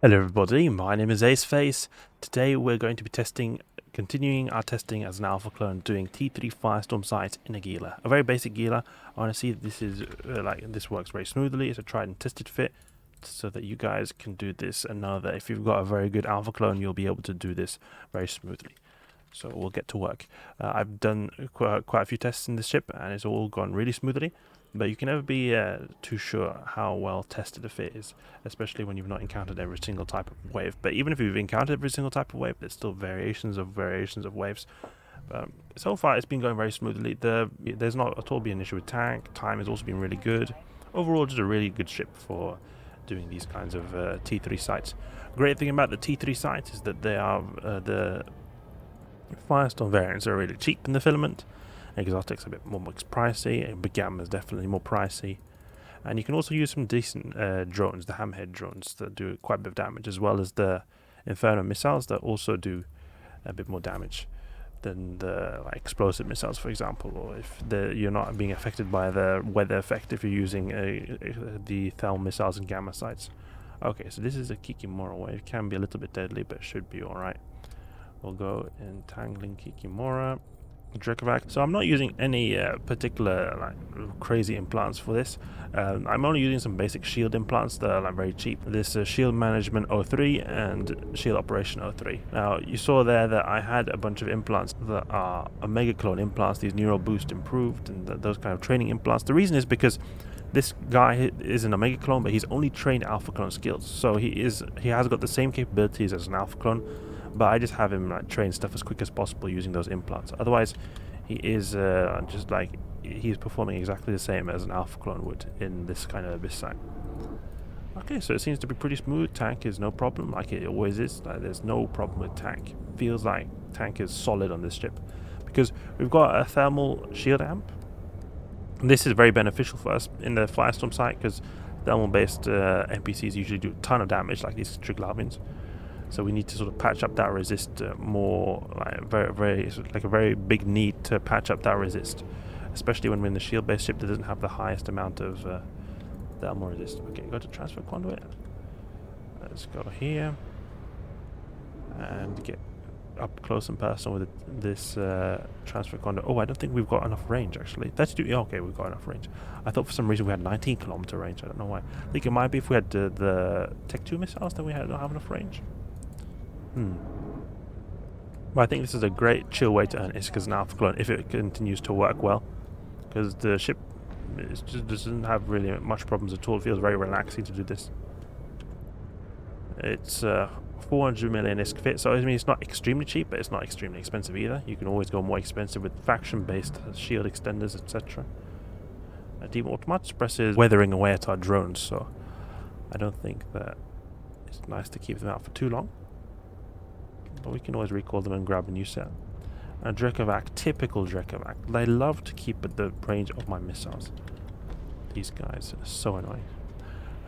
Hello everybody, my name is Aceface. Today we're going to be continuing our testing as an alpha clone, doing T3 firestorm sites in a Gila. A very basic Gila. I want to see if this is this works very smoothly. It's a tried and tested fit, so that you guys can do this and know that if you've got a very good alpha clone, you'll be able to do this very smoothly. So we'll get to work. I've done quite a few tests in this ship, and it's all gone really smoothly. But you can never be too sure how well tested a fit is, especially when you've not encountered every single type of wave. But even if you've encountered every single type of wave, there's still variations of waves. So far, it's been going very smoothly. There's not at all been an issue with tank. Time has also been really good. Overall, just a really good ship for doing these kinds of T3 sites. Great thing about the T3 sites is that they are the Firestorm variants are really cheap in the filament. Exotic's a bit more pricey, and Big Gamma is definitely more pricey. And you can also use some decent drones, the Hammerhead drones, that do quite a bit of damage, as well as the Inferno missiles that also do a bit more damage than the explosive missiles, for example, or if you're not being affected by the weather effect if you're using the thermal missiles and gamma sites. Okay, so this is a Kikimora wave. It can be a little bit deadly, but it should be alright. We'll go entangling Kikimora. Drekovac. So I'm not using any particular crazy implants for this. I'm only using some basic shield implants that are very cheap. This shield management 03 and shield operation 03. Now you saw there that I had a bunch of implants that are Omega clone implants, these neural boost improved and those kind of training implants. The reason is because this guy is an Omega clone, but he's only trained alpha clone skills, so he has got the same capabilities as an alpha clone. But I just have him train stuff as quick as possible using those implants. Otherwise, he is he's performing exactly the same as an alpha clone would in this kind of abyss site. Okay, so it seems to be pretty smooth. Tank is no problem, like it always is. There's no problem with tank. Feels like tank is solid on this ship because we've got a thermal shield amp. And this is very beneficial for us in the firestorm site because thermal-based NPCs usually do a ton of damage, like these Triglavians. So we need to sort of patch up that resist more, a very big need to patch up that resist, especially when we're in the shield-based ship that doesn't have the highest amount of thermal resist. Okay, go to transfer conduit. Let's go here and get up close and personal with this transfer conduit. Oh, I don't think we've got enough range actually. 32. Yeah, okay, we've got enough range. I thought for some reason we had 19 kilometer range. I don't know why. I think it might be if we had the Tech 2 missiles that we don't have enough range. But I think this is a great chill way to earn ISK as an alpha clone if it continues to work well, because the ship just doesn't have really much problems at all. It feels very relaxing to do this. It's 400 million ISK fit, so I mean it's not extremely cheap, but it's not extremely expensive either. You can always go more expensive with faction-based shield extenders, etc. Deep automatic suppressor is weathering away at our drones, so I don't think that it's nice to keep them out for too long. But we can always recall them and grab a new set. And Drekovac, typical Drekovac. They love to keep at the range of my missiles. These guys are so annoying.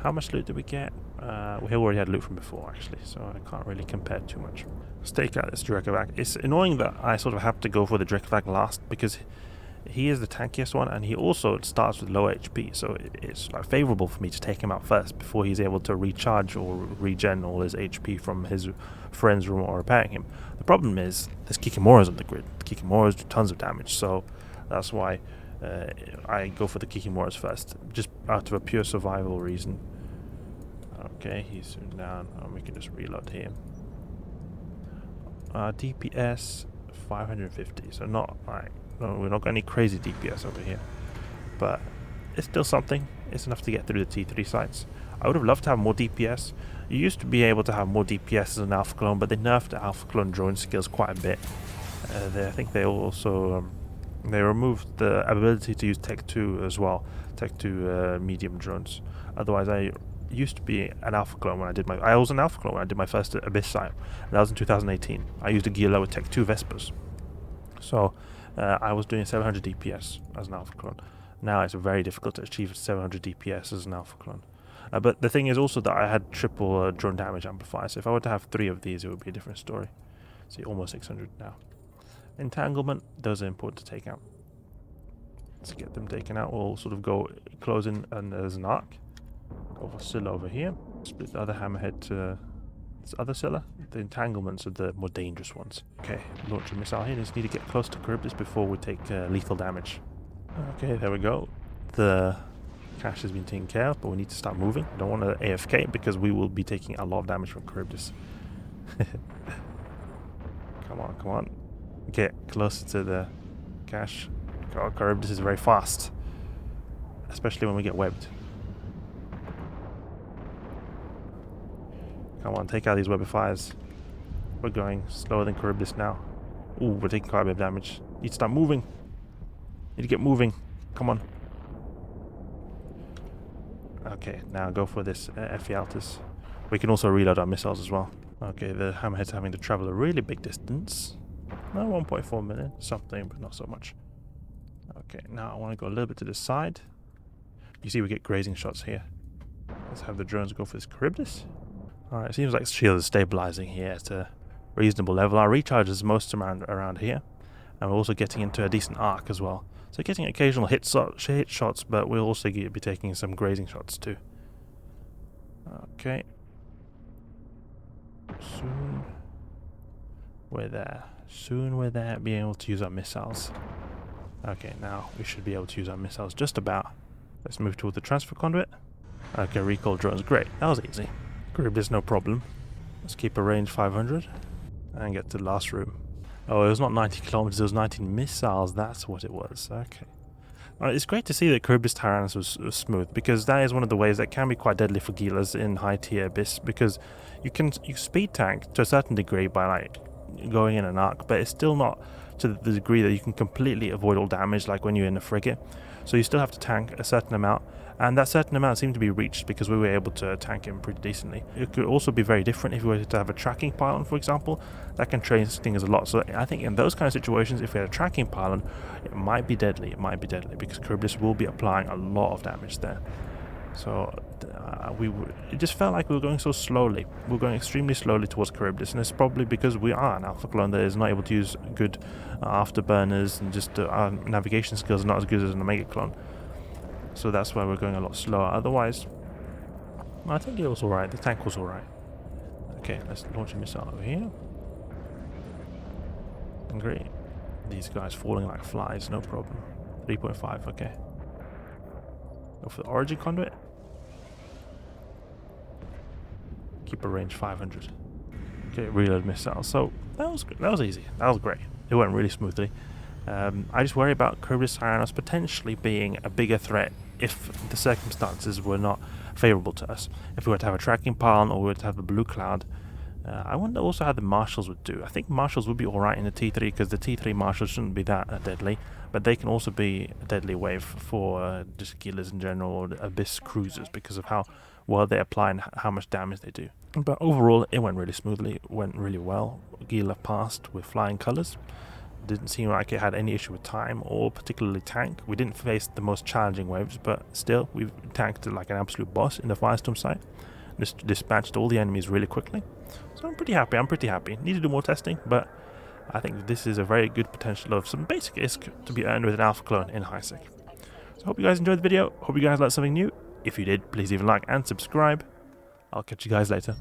How much loot did we get? We already had loot from before, actually, so I can't really compare too much. Let's take out this Drekovac. It's annoying that I sort of have to go for the Drekovac last, because he is the tankiest one, and he also starts with low HP, so it's favorable for me to take him out first before he's able to recharge or regen all his HP from his friends who are repairing him. The problem is there's Kikimoras on the grid. The Kikimoras do tons of damage, so that's why I go for the Kikimoras first, just out of a pure survival reason. Okay, he's soon down, and we can just reload here. DPS 550, so not no, we're not got any crazy DPS over here, but it's still something. It's enough to get through the T3 sites. I would have loved to have more DPS. You used to be able to have more DPS as an alpha clone, but they nerfed the alpha clone drone skills quite a bit. I think they also they removed the ability to use Tech 2 as well, Tech 2 medium drones. Otherwise, I used to be an alpha clone when I was an alpha clone when I did my first abyss site. That was in 2018. I used a Gila with Tech 2 Vespers. So I was doing 700 DPS as an alpha clone. Now it's very difficult to achieve 700 DPS as an alpha clone. But the thing is also that I had triple drone damage amplifier, so if I were to have 3 of these, it would be a different story. See, almost 600 now. Entanglement, those are important to take out. To get them taken out, we'll sort of go close in, and there's an arc. Go for Scylla over here. Split the other Hammerhead to This other cellar, the entanglements are the more dangerous ones. Okay, launch a missile here. Just need to get close to Charybdis before we take lethal damage. Okay, there we go. The cache has been taken care of, but we need to start moving. I don't want to AFK because we will be taking a lot of damage from Charybdis. Come on, come on. Get closer to the cache. God, Charybdis is very fast, especially when we get webbed. Come on, take out these webifiers. We're going slower than Charybdis now. Ooh, we're taking quite a bit of damage. Need to start moving. Need to get moving. Come on. Okay, now go for this Ephialtes. We can also reload our missiles as well. Okay, the Hammerhead's having to travel a really big distance. No, 1.4 million. Something, but not so much. Okay, now I want to go a little bit to the side. You see we get grazing shots here. Let's have the drones go for this Charybdis. Alright, it seems like shield is stabilizing here at a reasonable level. Our recharge is most around here. And we're also getting into a decent arc as well. So getting occasional hit shots, but we'll also be taking some grazing shots too. Okay. Soon we're there. Soon we're there, being able to use our missiles. Okay, now we should be able to use our missiles just about. Let's move toward the transfer conduit. Okay, recall drones. Great, that was easy. Charybdis, no problem. Let's keep a range 500 and get to the last room. Oh, it was not 90 kilometers, it was 19 missiles. That's what it was. Okay. Alright, it's great to see that Charybdis Tyrannus was smooth, because that is one of the ways that can be quite deadly for Gilas in high tier Abyss, because you speed tank to a certain degree by like going in an arc, but it's still not to the degree that you can completely avoid all damage like when you're in a frigate. So you still have to tank a certain amount, and that certain amount seemed to be reached because we were able to tank him pretty decently. It could also be very different if you were to have a tracking pylon, for example. That can change things a lot. So I think in those kind of situations, if we had a tracking pylon, it might be deadly. It might be deadly because Charybdis will be applying a lot of damage there. So it just felt like we were going so slowly. We were going extremely slowly towards Charybdis, and it's probably because we are an alpha clone that is not able to use good afterburners, and just our navigation skills are not as good as an omega clone. So that's why we're going a lot slower. Otherwise, I think it was alright. The tank was alright. Okay, let's launch a missile over here. Great. These guys falling like flies, no problem. 3.5, okay. Go for the origin conduit. Keep a range 500. Okay, reload missile. So that was good. That was easy. That was great. It went really smoothly. I just worry about Charybdis Tyrannus potentially being a bigger threat if the circumstances were not favourable to us. If we were to have a tracking pylon or we were to have a blue cloud. I wonder also how the marshals would do. I think marshals would be alright in the T3 because the T3 marshals shouldn't be that deadly, but they can also be a deadly wave for just Gilas in general or Abyss cruisers because of how well they apply and how much damage they do. But overall, it went really smoothly, it went really well. Gila passed with flying colours. Didn't seem like it had any issue with time or particularly tank. We didn't face the most challenging waves, but still, we tanked like an absolute boss in the firestorm site. Just dispatched all the enemies really quickly. So I'm pretty happy. Need to do more testing, but I think this is a very good potential of some basic ISK to be earned with an alpha clone in HiSec. So I hope you guys enjoyed the video. Hope you guys learned something new. If you did, please leave a like and subscribe. I'll catch you guys later.